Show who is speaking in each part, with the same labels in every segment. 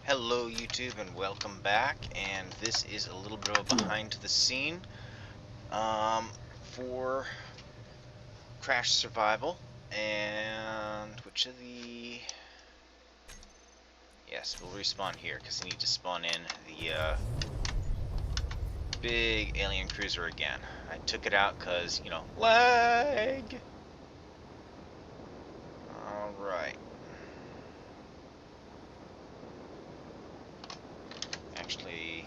Speaker 1: Hello YouTube and welcome back, and this is a little bit of a behind the scene for Crash Survival. And which of the... Yes, we'll respawn here because I need to spawn in the big alien cruiser again. I took it out because, you know, lag! Alright. Actually,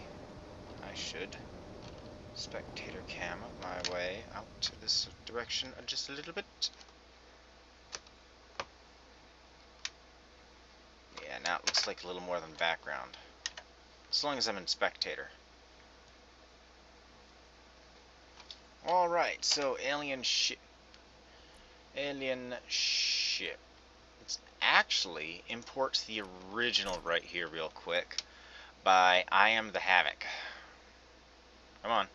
Speaker 1: I should spectator cam my way out to this direction just a little bit. Yeah, now it looks like a little more than background. As long as I'm in spectator. Alright, so alien ship. Alien ship. Let's actually import the original right here real quick by IamTheHavoc. Come on.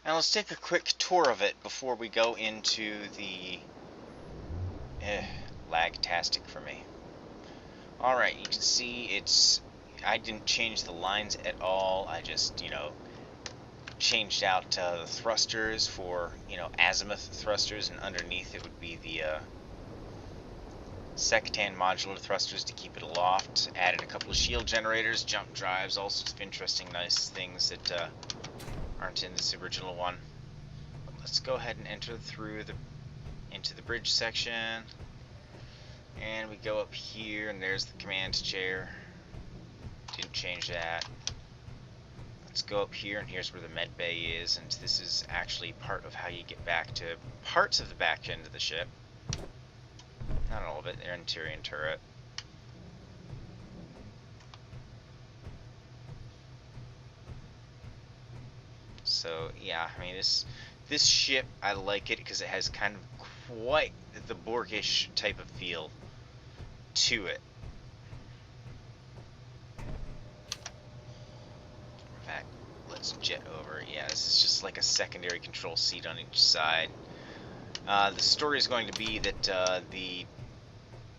Speaker 1: Now let's take a quick tour of it before we go into the lag-tastic for me. Alright, you can see I didn't change the lines at all. I just, changed out the thrusters for, azimuth thrusters, and underneath it would be the second modular thrusters to keep it aloft. Added a couple of shield generators, jump drives, all sorts of interesting, nice things that aren't in this original one. But let's go ahead and enter through into the bridge section. And we go up here, and there's the command chair. Didn't change that. Let's go up here, and here's where the med bay is, and this is actually part of how you get back to parts of the back end of the ship. Not all of it, their interior and turret. So yeah, I mean this ship, I like it because it has kind of quite the Borgish type of feel to it. In fact, let's jet over. Yeah, this is just like a secondary control seat on each side. The story is going to be that the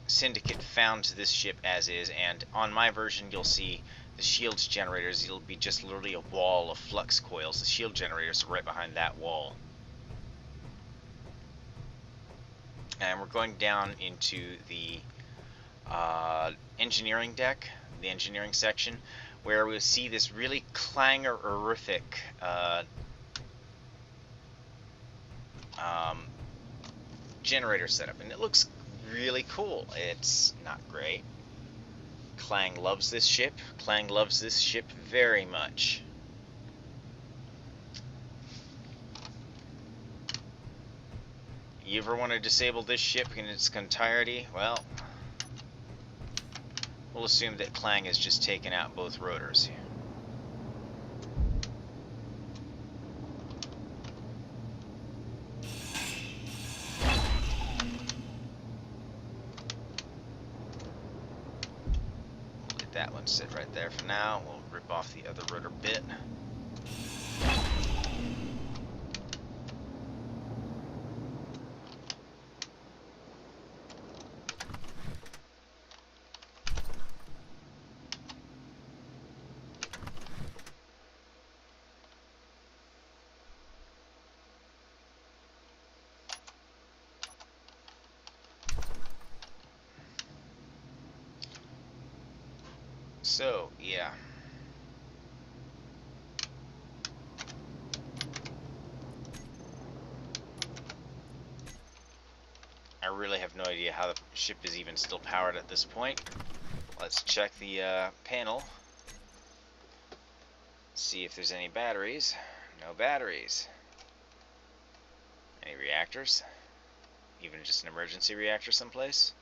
Speaker 1: Syndicate found this ship as is, and on my version you'll see the shield generators. It'll be just literally a wall of flux coils. The shield generators are right behind that wall. And we're going down into the engineering deck, the engineering section, where we'll see this really clangerific generator setup, and it looks really cool. It's not great. Clang loves this ship. Clang loves this ship very much. You ever want to disable this ship in its entirety? Well, we'll assume that Clang has just taken out both rotors. That one sit right there for now. We'll rip off the other rotor bit. So, yeah. I really have no idea how the ship is even still powered at this point. Let's check the panel. See if there's any batteries. No batteries. Any reactors? Even just an emergency reactor someplace?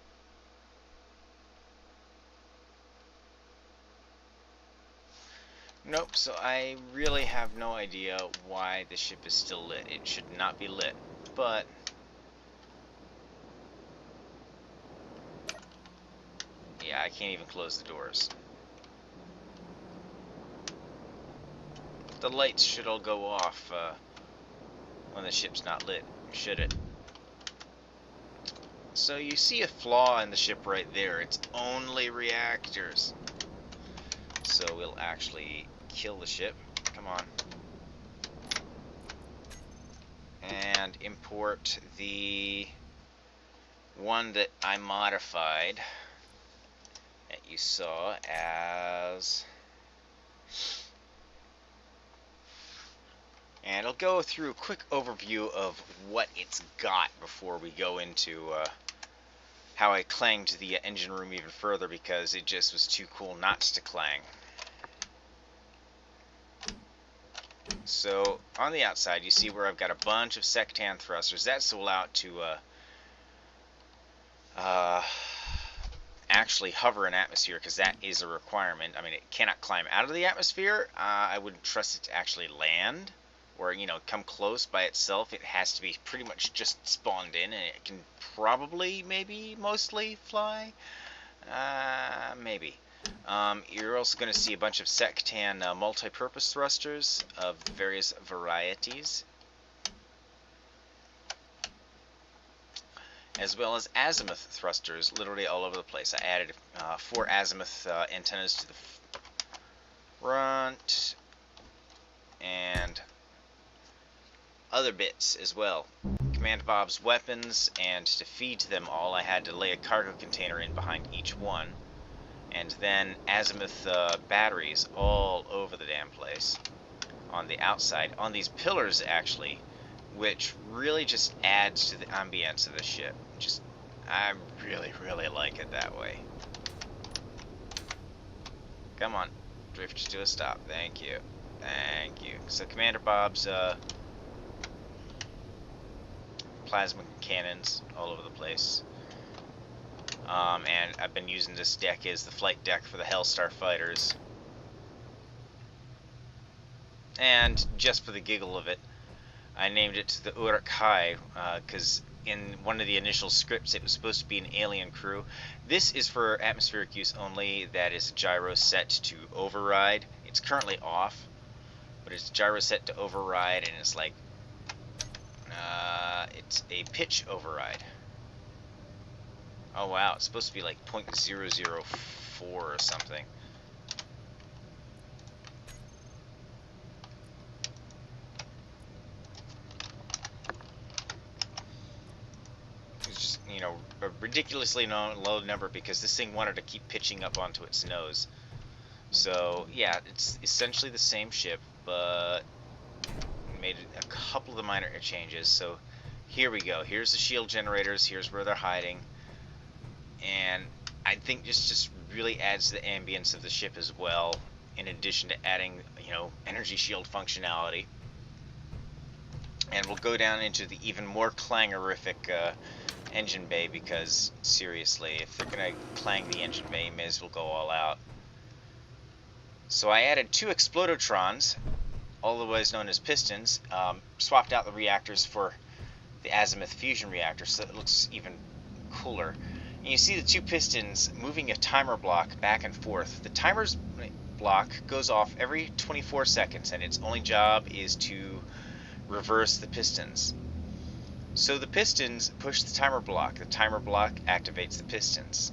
Speaker 1: Nope, so I really have no idea why the ship is still lit. It should not be lit, but yeah, I can't even close the doors. The lights should all go off when the ship's not lit, should it? So you see a flaw in the ship right there. It's only reactors. So we'll actually kill the ship. Come on. And import the one that I modified that you saw as... And I'll go through a quick overview of what it's got before we go into how I clanged the engine room even further, because it just was too cool not to clang. So on the outside you see where I've got a bunch of sectan thrusters. That's to allow it to actually hover in atmosphere, because that is a requirement. I mean, it cannot climb out of the atmosphere. I wouldn't trust it to actually land or, you know, come close by itself. It has to be pretty much just spawned in, and it can probably, maybe, mostly fly. Maybe. You're also going to see a bunch of sectan multi-purpose thrusters of various varieties, as well as azimuth thrusters literally all over the place. I added 4 azimuth antennas to the front, and other bits as well. Command Bob's weapons, and to feed them all I had to lay a cargo container in behind each one, and then azimuth batteries all over the damn place on the outside, on these pillars actually, which really just adds to the ambience of the ship. Just, I really like it that way. Come on, drift to a stop. Thank you. Thank you. So Commander Bob's plasma cannons all over the place. And I've been using this deck as the flight deck for the Hellstar fighters. And just for the giggle of it, I named it the Uruk-hai, because in one of the initial scripts it was supposed to be an alien crew. This is for atmospheric use only. That is a gyro set to override. It's currently off, but it's gyro set to override, and it's like, it's a pitch override. Oh wow, it's supposed to be like 0.004 or something. It's just, you know, a ridiculously low number, because this thing wanted to keep pitching up onto its nose. So yeah, it's essentially the same ship, but made a couple of the minor changes. So here we go. Here's the shield generators. Here's where they're hiding. And I think this just really adds to the ambience of the ship as well, in addition to adding, you know, energy shield functionality. And we'll go down into the even more clangerific engine bay, because seriously, if they're gonna clang the engine bay, you may as well go all out. So I added 2 explodotrons, otherwise known as pistons, swapped out the reactors for the azimuth fusion reactor, so it looks even cooler. And you see the 2 pistons moving a timer block back and forth. The timer's block goes off every 24 seconds, and its only job is to reverse the pistons. So the pistons push the timer block activates the pistons.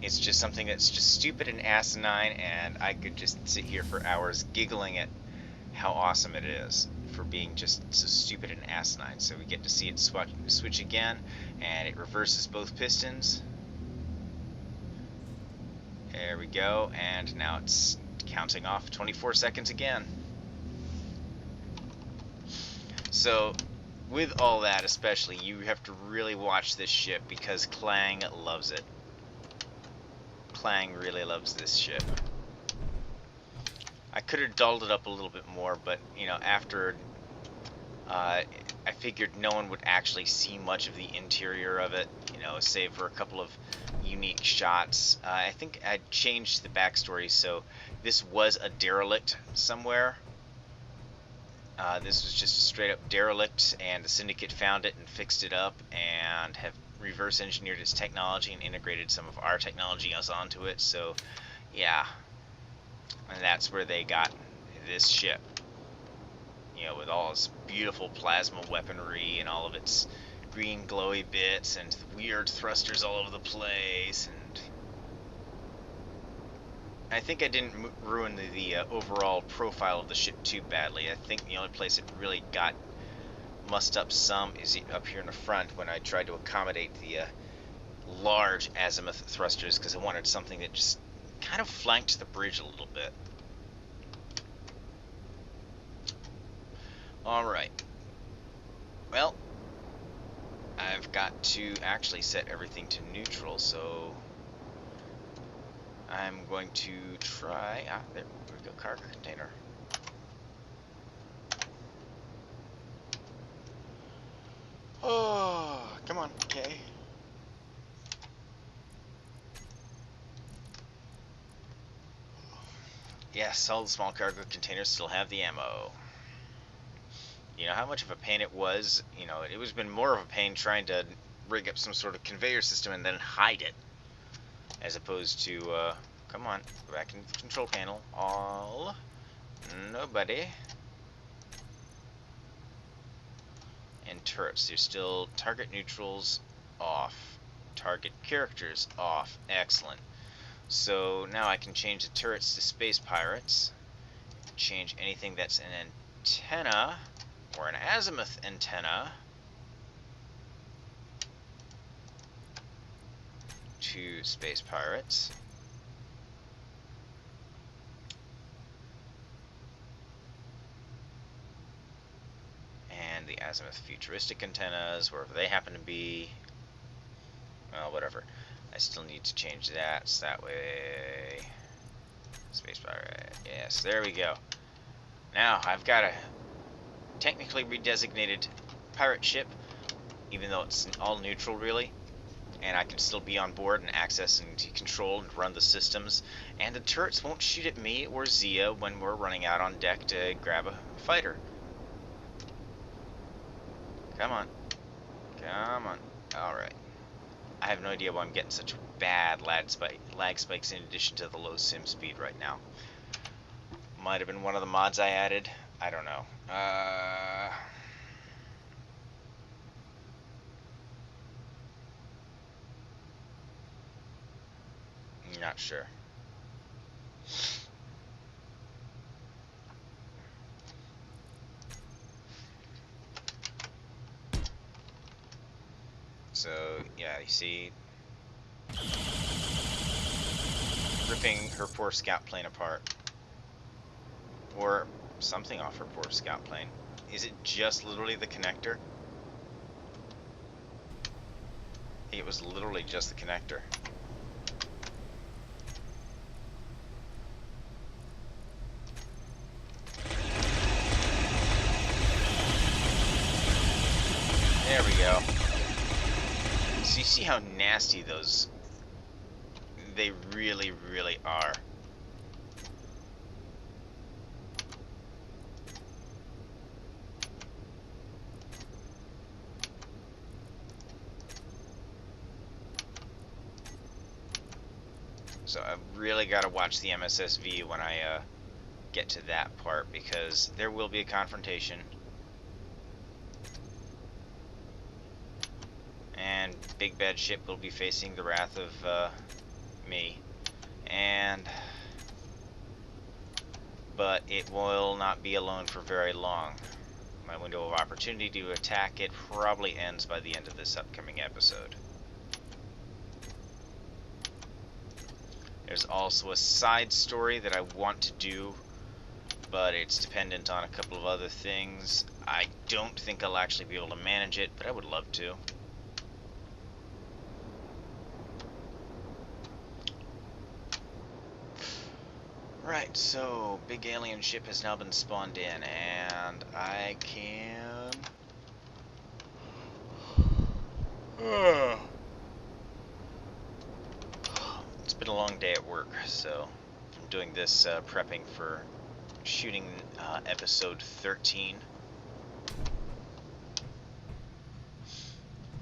Speaker 1: It's just something that's just stupid and asinine, and I could just sit here for hours giggling at how awesome it is for being just so stupid and asinine. So we get to see it switch again, and it reverses both pistons. There we go, and now it's counting off 24 seconds again. So with all that especially, you have to really watch this ship, because Clang loves it. Clang really loves this ship. I could have dulled it up a little bit more, but, you know, after I figured no one would actually see much of the interior of it, you know, save for a couple of unique shots. I think I changed the backstory, so this was a derelict somewhere. This was just a straight up derelict, and the Syndicate found it and fixed it up, and have reverse engineered its technology and integrated some of our technology onto it. So yeah, and that's where they got this ship. you know, with all its beautiful plasma weaponry and all of its green glowy bits and weird thrusters all over the place. And I think I didn't ruin the overall profile of the ship too badly. I think the only place it really got mussed up some is up here in the front when I tried to accommodate the large azimuth thrusters, because I wanted something that just kind of flanked the bridge a little bit. Alright. Well, I've got to actually set everything to neutral, so I'm going to try... there we go, cargo container. Oh, come on, okay. Yes, all the small cargo containers still have the ammo. You know how much of a pain it was? You know, it was been more of a pain trying to rig up some sort of conveyor system and then hide it, as opposed to, come on, go back into the control panel. All, nobody. And turrets, there's still target neutrals off. Target characters off. Excellent. So now I can change the turrets to space pirates. Change anything that's an antenna or an azimuth antenna to space pirates. And the azimuth futuristic antennas, wherever they happen to be. Well, whatever. I still need to change that, so that way... Space pirate. Yes, there we go. Now, I've got a technically redesignated pirate ship, even though it's all neutral, really. And I can still be on board and access and control and run the systems. And the turrets won't shoot at me or Zia when we're running out on deck to grab a fighter. Come on. Come on. Alright. I have no idea why I'm getting such bad lag spikes in addition to the low sim speed right now. Might have been one of the mods I added. I don't know. Not sure. So, yeah, you see, ripping her poor scout plane apart. Or something off her poor scout plane. Is it just literally the connector? I think it was literally just the connector. There we go. So you see how nasty those... They really, really are. So I've really got to watch the MSSV when I get to that part, because there will be a confrontation. And Big Bad Ship will be facing the wrath of me. But it will not be alone for very long. My window of opportunity to attack it probably ends by the end of this upcoming episode. There's also a side story that I want to do, but it's dependent on a couple of other things. I don't think I'll actually be able to manage it, but I would love to. Right, so big alien ship has now been spawned in, and I can... It's been a long day at work, so I'm doing this prepping for shooting episode 13,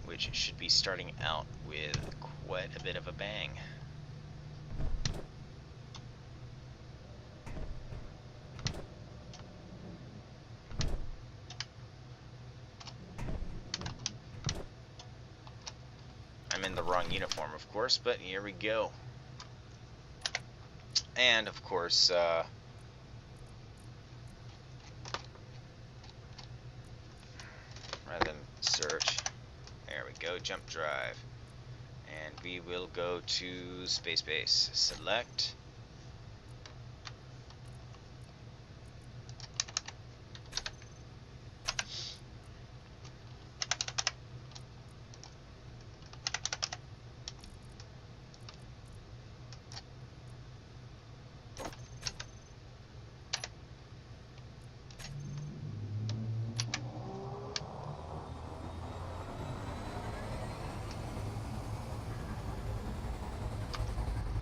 Speaker 1: which should be starting out with quite a bit of a bang. I'm in the wrong uniform, of course, but here we go. And, of course, rather than search, there we go, jump drive. And we will go to space base. Select.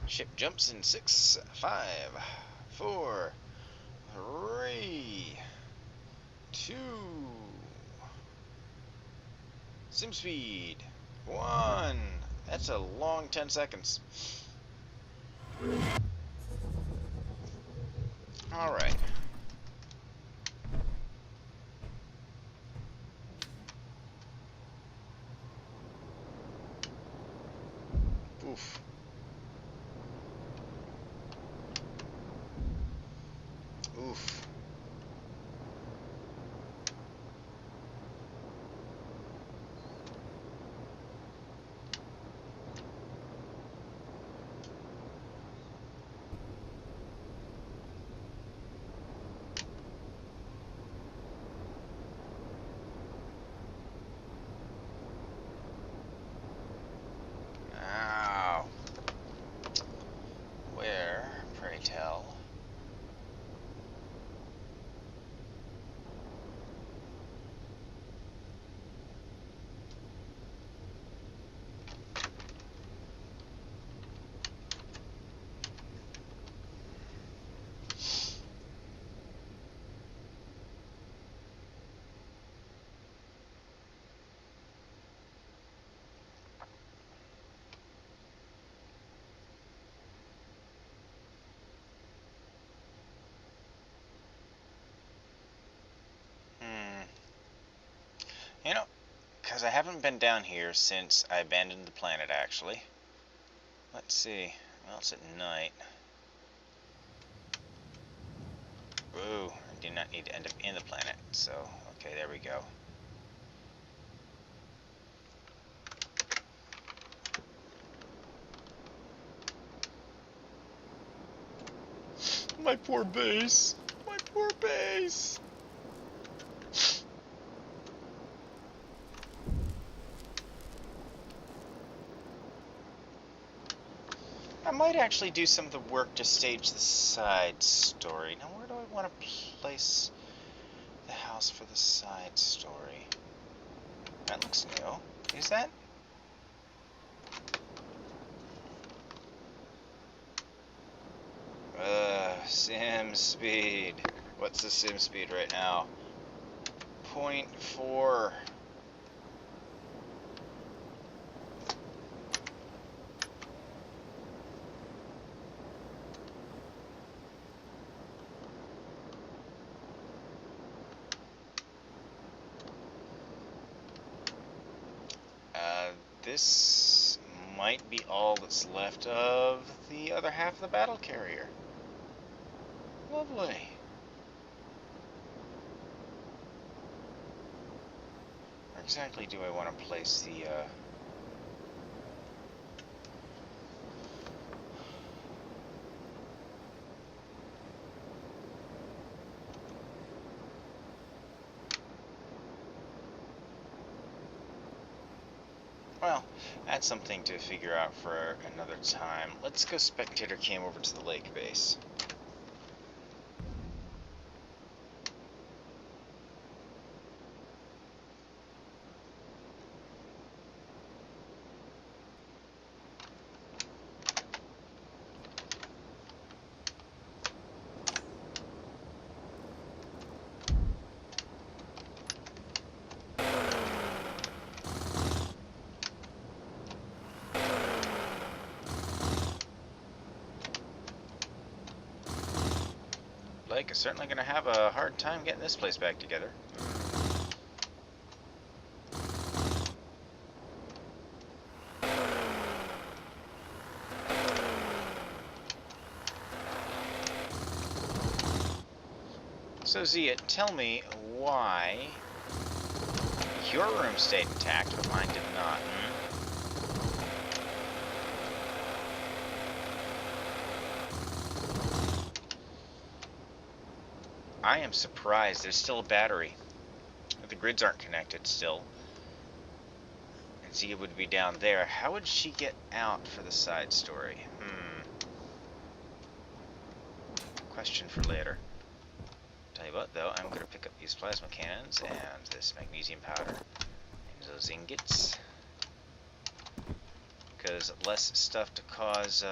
Speaker 1: Ship jumps in 6, 5, 4, 3, 2, sim speed, 1. That's a long 10 seconds. Alright. Oof. Oof. Ow. Where, pray tell? You know, because I haven't been down here since I abandoned the planet, actually. Let's see. Well, it's at night. Ooh, I did not need to end up in the planet, so, okay, there we go. My poor base. My poor base. I might actually do some of the work to stage the side story. Now, where do I want to place the house for the side story? That looks new. Is that? Sim speed. What's the sim speed right now? 0.4. This might be all that's left of the other half of the battle carrier. Lovely. Where exactly do I want to place the, Well, that's something to figure out for another time. Let's go spectator cam over to the lake base. Lake is certainly going to have a hard time getting this place back together. So Zia, tell me why your room stayed intact, but mine did not. I am surprised. There's still a battery. The grids aren't connected still. And Zia would be down there. How would she get out for the side story? Question for later. Tell you what, though, I'm going to pick up these plasma cannons and this magnesium powder and those ingots. Because less stuff to cause,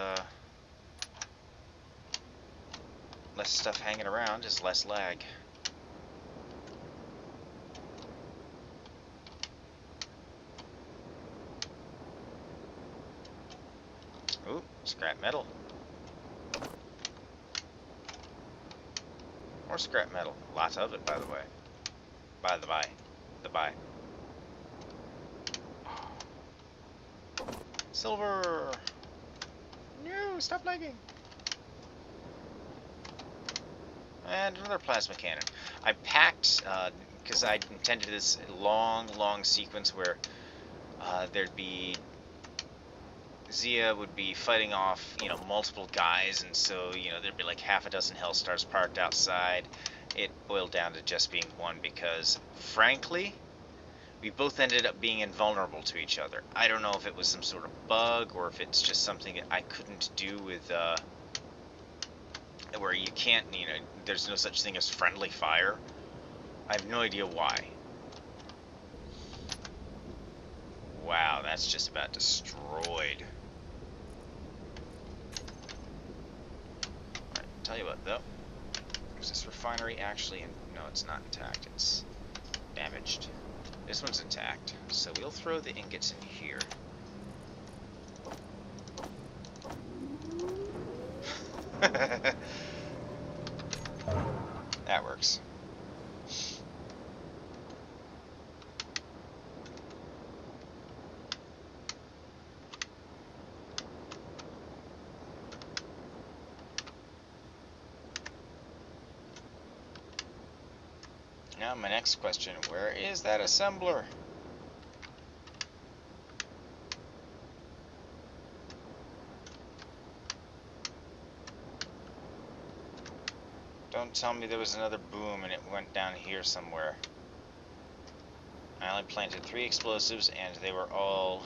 Speaker 1: less stuff hanging around is less lag. Ooh, scrap metal. More scrap metal. Lots of it, by the way. By the by. The by. Silver! No, stop lagging! And another plasma cannon. I packed, because I intended this long sequence where there'd be... Zia would be fighting off, multiple guys, and so, there'd be like half a dozen Hellstars parked outside. It boiled down to just being one because, frankly, we both ended up being invulnerable to each other. I don't know if it was some sort of bug or if it's just something that I couldn't do with, where you can't, there's no such thing as friendly fire. I have no idea why. Wow, that's just about destroyed. Alright, tell you what, though. Is this refinery actually no, it's not intact. It's damaged. This one's intact. So we'll throw the ingots in here. That works. Now my next question, where is that assembler? Don't tell me there was another boom and it went down here somewhere. I only planted 3 explosives and they were all.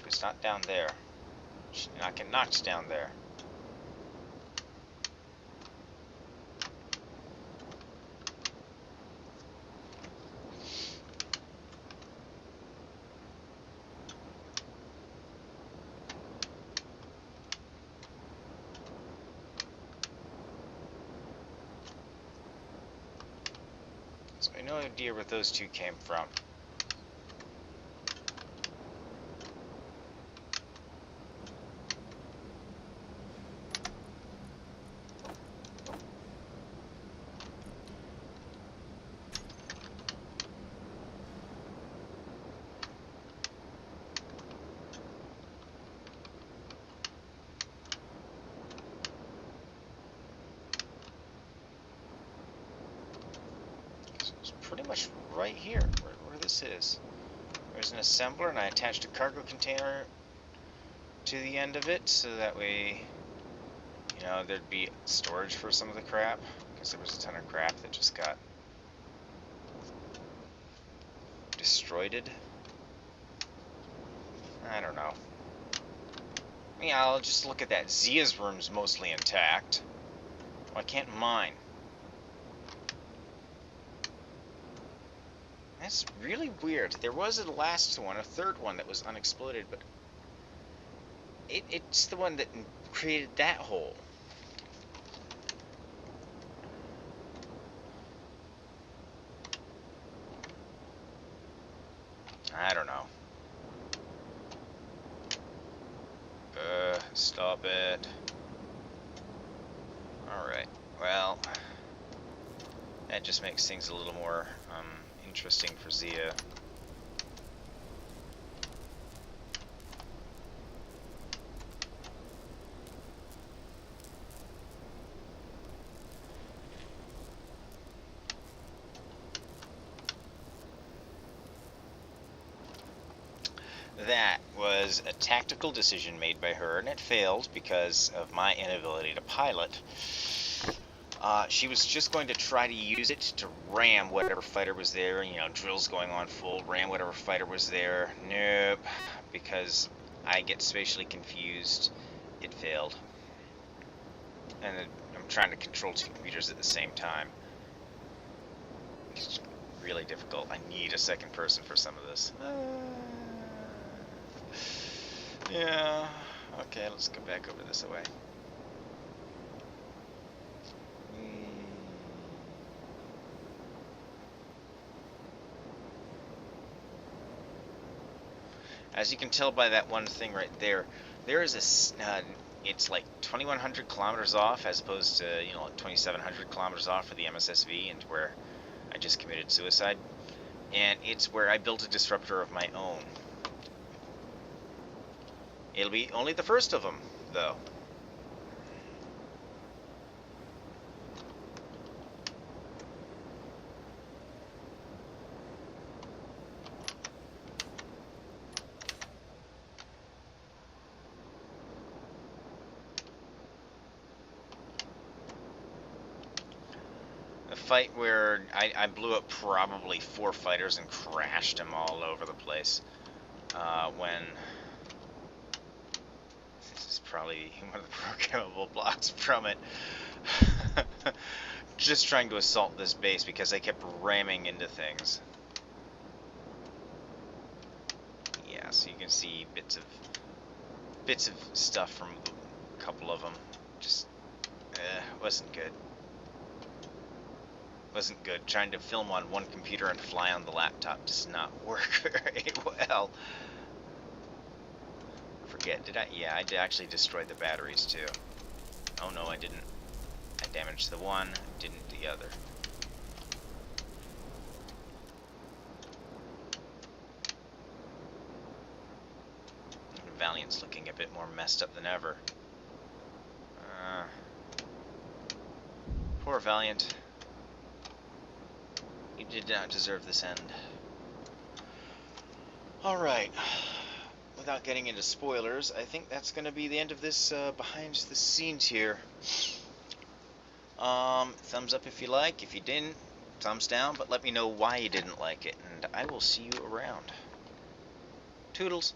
Speaker 1: It's not down there. Should not get knocked down there. So I have no idea where those two came from. Pretty much right here, where this is. There's an assembler, and I attached a cargo container to the end of it, so that way, there'd be storage for some of the crap, because there was a ton of crap that just got destroyed. I don't know. Yeah, I'll just look at that. Zia's room's mostly intact. Why can't mine? That's really weird. There was a last one, a third one that was unexploded, but it's the one that created that hole. I don't know. Stop it. Alright, well, that just makes things a little more, interesting for Zia. that was a tactical decision made by her, and it failed because of my inability to pilot. She was just going to try to use it to ram whatever fighter was there, you know, drills going on full, ram whatever fighter was there. Nope, because I get spatially confused. It failed. And I'm trying to control two computers at the same time. It's really difficult. I need a second person for some of this. Yeah. Okay, let's go back over this way. As you can tell by that one thing right there, there is a, it's like 2,100 kilometers off as opposed to, you know, like 2,700 kilometers off for the MSSV, and where I just committed suicide. And it's where I built a disruptor of my own. It'll be only the first of them, though. A fight where I blew up probably 4 fighters and crashed them all over the place. When this is probably one of the programmable blocks from it. Just trying to assault this base because I kept ramming into things. Yeah, so you can see bits of stuff from a couple of them. Just wasn't good. Wasn't good. Trying to film on one computer and fly on the laptop does not work very well. Forget, did I? Yeah, I actually destroyed the batteries too. Oh no, I didn't. I damaged the one, didn't the other. Valiant's looking a bit more messed up than ever. Poor Valiant. You did not deserve this end. Alright. Without getting into spoilers, I think that's going to be the end of this behind the scenes here. Thumbs up if you like. If you didn't, thumbs down, but let me know why you didn't like it, and I will see you around. Toodles.